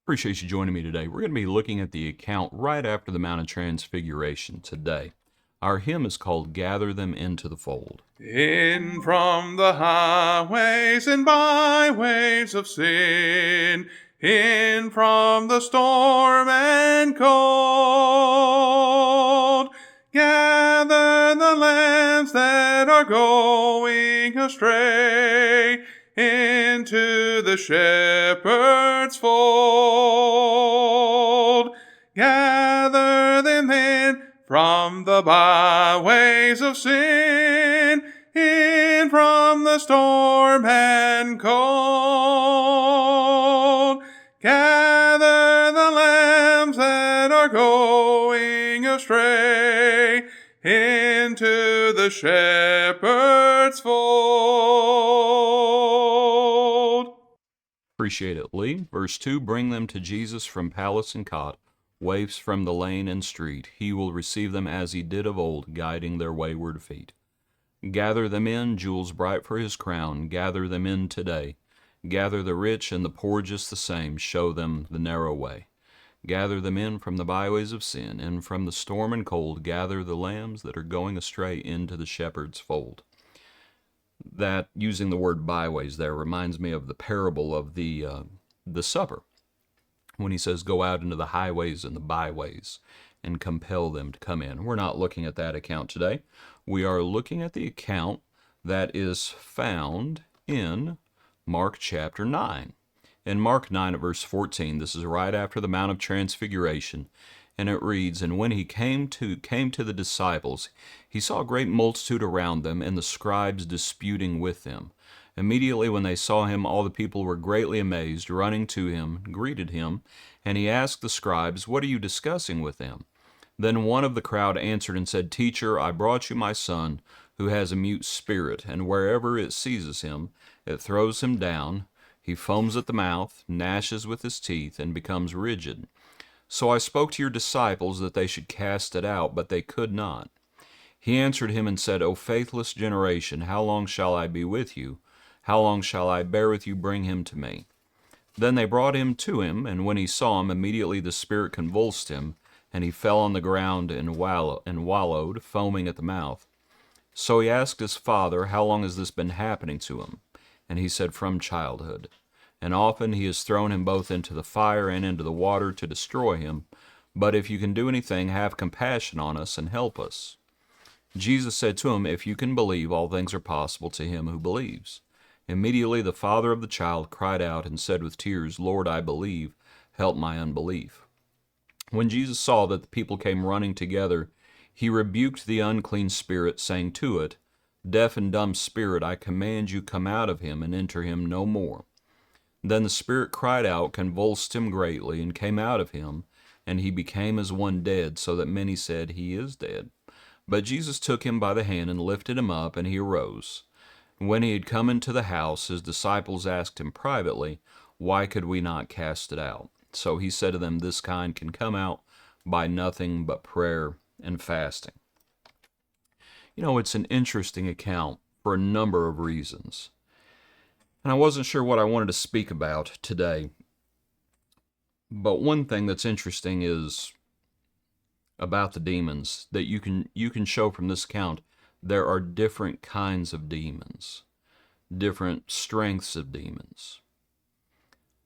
Appreciate you joining me today. We're going to be looking at the account right after the Mount of Transfiguration today. Our hymn is called Gather Them Into the Fold. In from the highways and byways of sin, in from the storm and cold, gather the lambs that are going astray into the shepherd's fold. Gather them in from the byways of sin, in from the storm and cold. Gather the lambs that are going astray into the shepherd's fold. Appreciate it, Lee. Verse 2, bring them to Jesus from palace and cot, waifs from the lane and street. He will receive them as he did of old, guiding their wayward feet. Gather them in, jewels bright for his crown, gather them in today. Gather the rich and the poor just the same, show them the narrow way. Gather them in from the byways of sin, and from the storm and cold, gather the lambs that are going astray into the shepherd's fold. That, using the word byways there, reminds me of the parable of the supper, when he says, go out into the highways and the byways and compel them to come in. We're not looking at that account today. We are looking at the account that is found in Mark chapter 9. In Mark 9 at verse 14, this is right after the Mount of Transfiguration, and it reads, and when he came to the disciples, he saw a great multitude around them, and the scribes disputing with them. Immediately when they saw him, all the people were greatly amazed, running to him, greeted him, and he asked the scribes, what are you discussing with them? Then one of the crowd answered and said, Teacher, I brought you my son, who has a mute spirit, and wherever it seizes him, it throws him down. He foams at the mouth, gnashes with his teeth, and becomes rigid. So I spoke to your disciples that they should cast it out, but they could not. He answered him and said, O faithless generation, how long shall I be with you? How long shall I bear with you? Bring him to me. Then they brought him to him, and when he saw him, immediately the spirit convulsed him, and he fell on the ground and wallowed, foaming at the mouth. So he asked his father, how long has this been happening to him? And he said, from childhood. And often he has thrown him both into the fire and into the water to destroy him. But if you can do anything, have compassion on us and help us. Jesus said to him, if you can believe, all things are possible to him who believes. Immediately the father of the child cried out and said with tears, Lord, I believe, help my unbelief. When Jesus saw that the people came running together, he rebuked the unclean spirit, saying to it, Deaf and dumb spirit, I command you, come out of him and enter him no more. Then the spirit cried out, convulsed him greatly, and came out of him, and he became as one dead, so that many said, he is dead. But Jesus took him by the hand and lifted him up, and he arose. When he had come into the house, his disciples asked him privately, why could we not cast it out? So he said to them, this kind can come out by nothing but prayer and fasting. You know, it's an interesting account for a number of reasons. And I wasn't sure what I wanted to speak about today. But one thing that's interesting is about the demons that you can show from this account. There are different kinds of demons, different strengths of demons.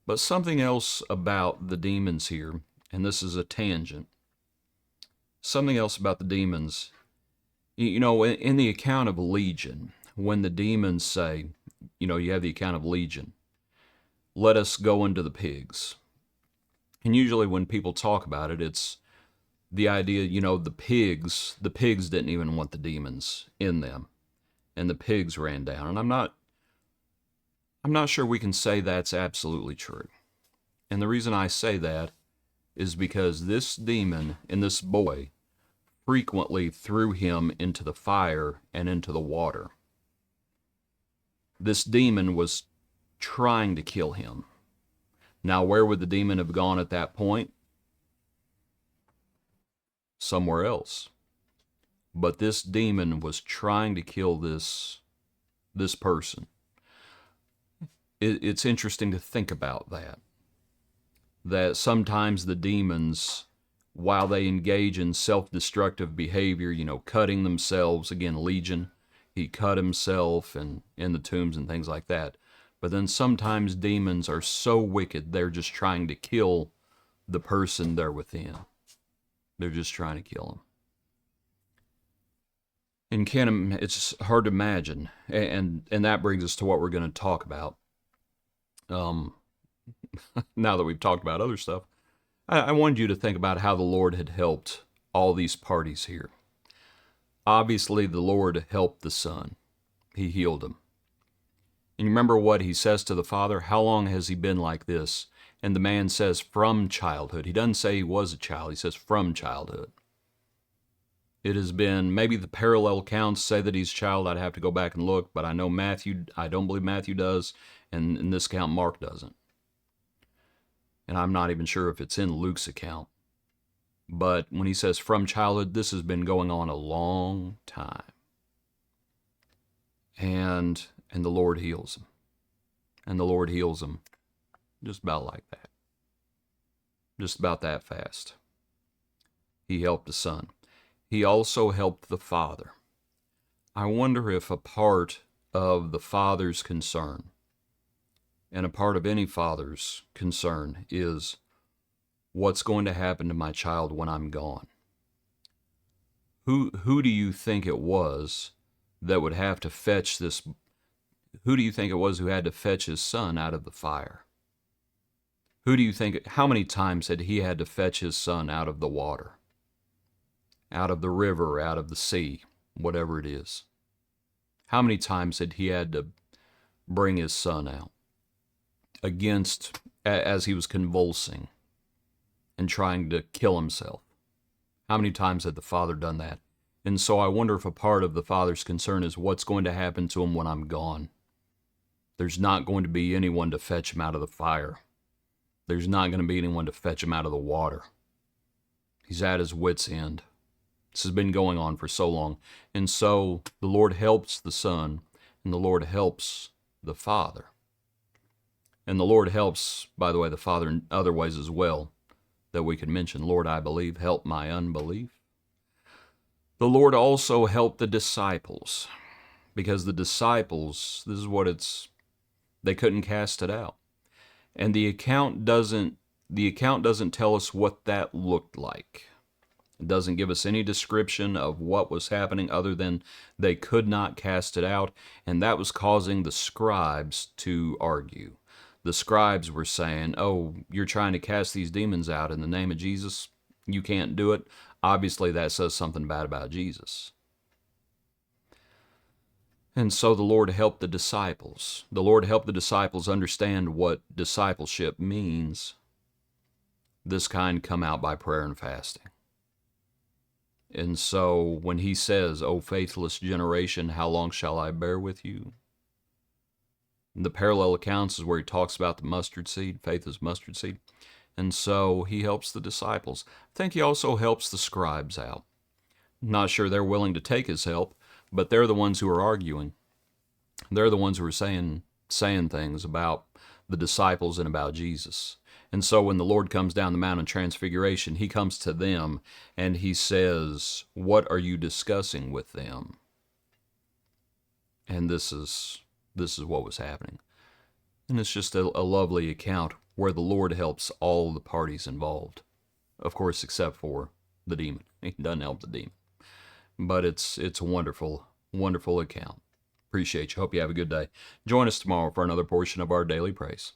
But something else about the demons here, and this is a tangent, something else about the demons, you know, in the account of Legion, when the demons say, you know, you have the account of Legion, let us go into the pigs. And usually when people talk about it, it's the idea, you know, the pigs didn't even want the demons in them, and the pigs ran down. And I'm not sure we can say that's absolutely true. And the reason I say that is because this demon in this boy frequently threw him into the fire and into the water. This demon was trying to kill him. Now, where would the demon have gone at that point? Somewhere else. But this demon was trying to kill this person. It's interesting to think about that. that sometimes the demons, while they engage in self-destructive behavior, cutting themselves, again, Legion, he cut himself and in the tombs and things like that. But then sometimes demons are so wicked, they're just trying to kill the person they're within. They're just trying to kill them. And it's hard to imagine. And that brings us to what we're going to talk about. Now that we've talked about other stuff, I wanted you to think about how the Lord had helped all these parties here. Obviously, the Lord helped the son. He healed him. And you remember what he says to the father? How long has he been like this? And the man says, from childhood. He doesn't say he was a child. He says, from childhood. It has been, maybe the parallel accounts say that he's a child. I'd have to go back and look. But I know Matthew, I don't believe Matthew does. And in this account, Mark doesn't. And I'm not even sure if it's in Luke's account. But when he says from childhood, this has been going on a long time. And the Lord heals him. And the Lord heals him just about like that. Just about that fast. He helped the son. He also helped the father. I wonder if a part of the father's concern, and a part of any father's concern, is what's going to happen to my child when I'm gone. Who do you think it was that would have to fetch this? Who do you think it was who had to fetch his son out of the fire? Who do you think, how many times had he had to fetch his son out of the water? Out of the river, out of the sea, whatever it is. How many times had he had to bring his son out as he was convulsing and trying to kill himself? How many times had the father done that? And so I wonder if a part of the father's concern is what's going to happen to him when I'm gone. There's not going to be anyone to fetch him out of the fire. There's not going to be anyone to fetch him out of the water. He's at his wit's end. This has been going on for so long. And so the Lord helps the son, and the Lord helps the father. And the Lord helps, by the way, the father in other ways as well that we could mention. Lord, I believe, help my unbelief. The Lord also helped the disciples, because the disciples, this is what they couldn't cast it out. And the account doesn't tell us what that looked like. It doesn't give us any description of what was happening other than they could not cast it out, and that was causing the scribes to argue. The scribes were saying, oh, you're trying to cast these demons out in the name of Jesus? You can't do it. Obviously, that says something bad about Jesus. And so the Lord helped the disciples. The Lord helped the disciples understand what discipleship means. This kind come out by prayer and fasting. And so when he says, O faithless generation, how long shall I bear with you? The parallel accounts is where he talks about the mustard seed. Faith is mustard seed. And so he helps the disciples. I think he also helps the scribes out. I'm not sure they're willing to take his help, but they're the ones who are arguing. They're the ones who are saying things about the disciples and about Jesus. And so when the Lord comes down the Mount of Transfiguration, he comes to them and he says, what are you discussing with them? And this is what was happening. And it's just a lovely account where the Lord helps all the parties involved. Of course, except for the demon. He doesn't help the demon. But it's a wonderful, wonderful account. Appreciate you. Hope you have a good day. Join us tomorrow for another portion of our Daily Praise.